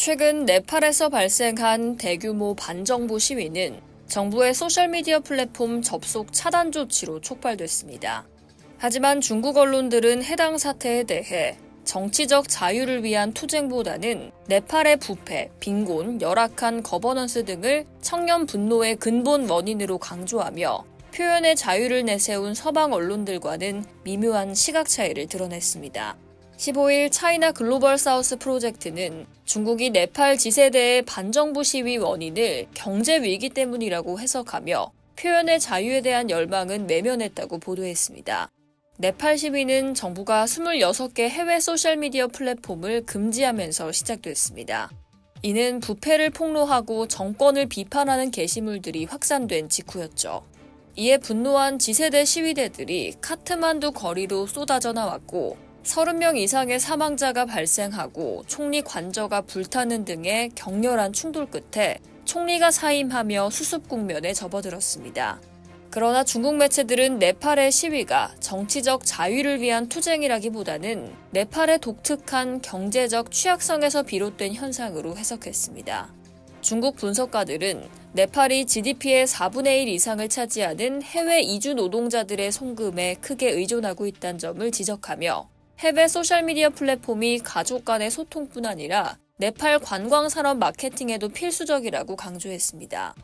최근 네팔에서 발생한 대규모 반정부 시위는 정부의 소셜미디어 플랫폼 접속 차단 조치로 촉발됐습니다. 하지만 중국 언론들은 해당 사태에 대해 정치적 자유를 위한 투쟁보다는 네팔의 부패, 빈곤, 열악한 거버넌스 등을 청년 분노의 근본 원인으로 강조하며 표현의 자유를 내세운 서방 언론들과는 미묘한 시각 차이를 드러냈습니다. 15일 차이나 글로벌 사우스 프로젝트는 중국이 네팔 지세대의 반정부 시위 원인을 경제 위기 때문이라고 해석하며 표현의 자유에 대한 열망은 외면했다고 보도했습니다. 네팔 시위는 정부가 26개 해외 소셜미디어 플랫폼을 금지하면서 시작됐습니다. 이는 부패를 폭로하고 정권을 비판하는 게시물들이 확산된 직후였죠. 이에 분노한 지세대 시위대들이 카트만두 거리로 쏟아져 나왔고 30명 이상의 사망자가 발생하고 총리 관저가 불타는 등의 격렬한 충돌 끝에 총리가 사임하며 수습 국면에 접어들었습니다. 그러나 중국 매체들은 네팔의 시위가 정치적 자유를 위한 투쟁이라기보다는 네팔의 독특한 경제적 취약성에서 비롯된 현상으로 해석했습니다. 중국 분석가들은 네팔이 GDP의 4분의 1 이상을 차지하는 해외 이주 노동자들의 송금에 크게 의존하고 있다는 점을 지적하며 해외 소셜미디어 플랫폼이 가족 간의 소통뿐 아니라 네팔 관광산업 마케팅에도 필수적이라고 강조했습니다.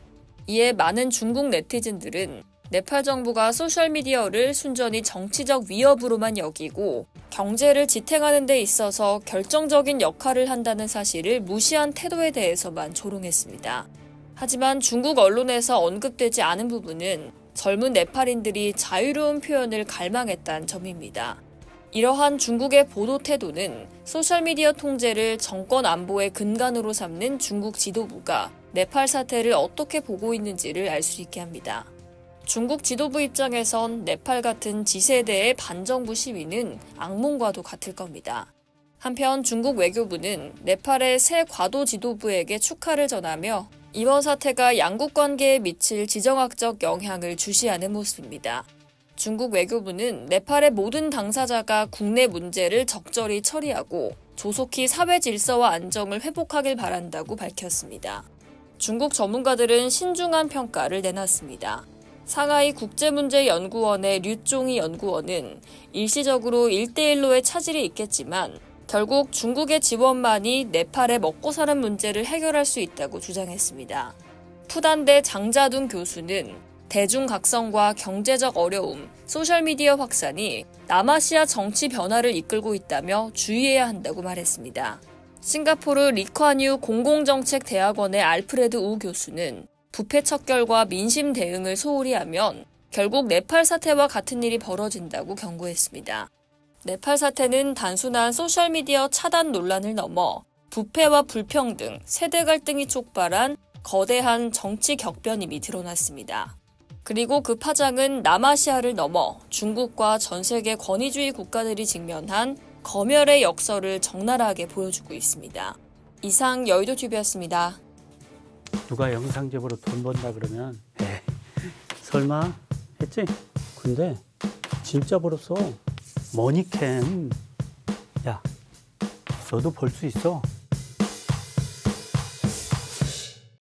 이에 많은 중국 네티즌들은 네팔 정부가 소셜미디어를 순전히 정치적 위협으로만 여기고 경제를 지탱하는 데 있어서 결정적인 역할을 한다는 사실을 무시한 태도에 대해서만 조롱했습니다. 하지만 중국 언론에서 언급되지 않은 부분은 젊은 네팔인들이 자유로운 표현을 갈망했다는 점입니다. 이러한 중국의 보도 태도는 소셜미디어 통제를 정권 안보의 근간으로 삼는 중국 지도부가 네팔 사태를 어떻게 보고 있는지를 알 수 있게 합니다. 중국 지도부 입장에선 네팔 같은 지세대의 반정부 시위는 악몽과도 같을 겁니다. 한편 중국 외교부는 네팔의 새 과도 지도부에게 축하를 전하며 이번 사태가 양국 관계에 미칠 지정학적 영향을 주시하는 모습입니다. 중국 외교부는 네팔의 모든 당사자가 국내 문제를 적절히 처리하고 조속히 사회 질서와 안정을 회복하길 바란다고 밝혔습니다. 중국 전문가들은 신중한 평가를 내놨습니다. 상하이 국제문제연구원의 류종이 연구원은 일시적으로 1대1로의 차질이 있겠지만 결국 중국의 지원만이 네팔의 먹고 사는 문제를 해결할 수 있다고 주장했습니다. 푸단대 장자둔 교수는 대중각성과 경제적 어려움, 소셜미디어 확산이 남아시아 정치 변화를 이끌고 있다며 주의해야 한다고 말했습니다. 싱가포르 리콴유 공공정책대학원의 알프레드 우 교수는 부패 척결과 민심 대응을 소홀히 하면 결국 네팔 사태와 같은 일이 벌어진다고 경고했습니다. 네팔 사태는 단순한 소셜미디어 차단 논란을 넘어 부패와 불평등, 세대 갈등이 촉발한 거대한 정치 격변임이 드러났습니다. 그리고 그 파장은 남아시아를 넘어 중국과 전 세계 권위주의 국가들이 직면한 검열의 역설을 적나라하게 보여주고 있습니다. 이상 여의도TV였습니다. 누가 영상 제보로 돈 번다 그러면 에이, 설마 했지? 근데 진짜 벌었어. 머니캔. 야, 너도 벌 수 있어.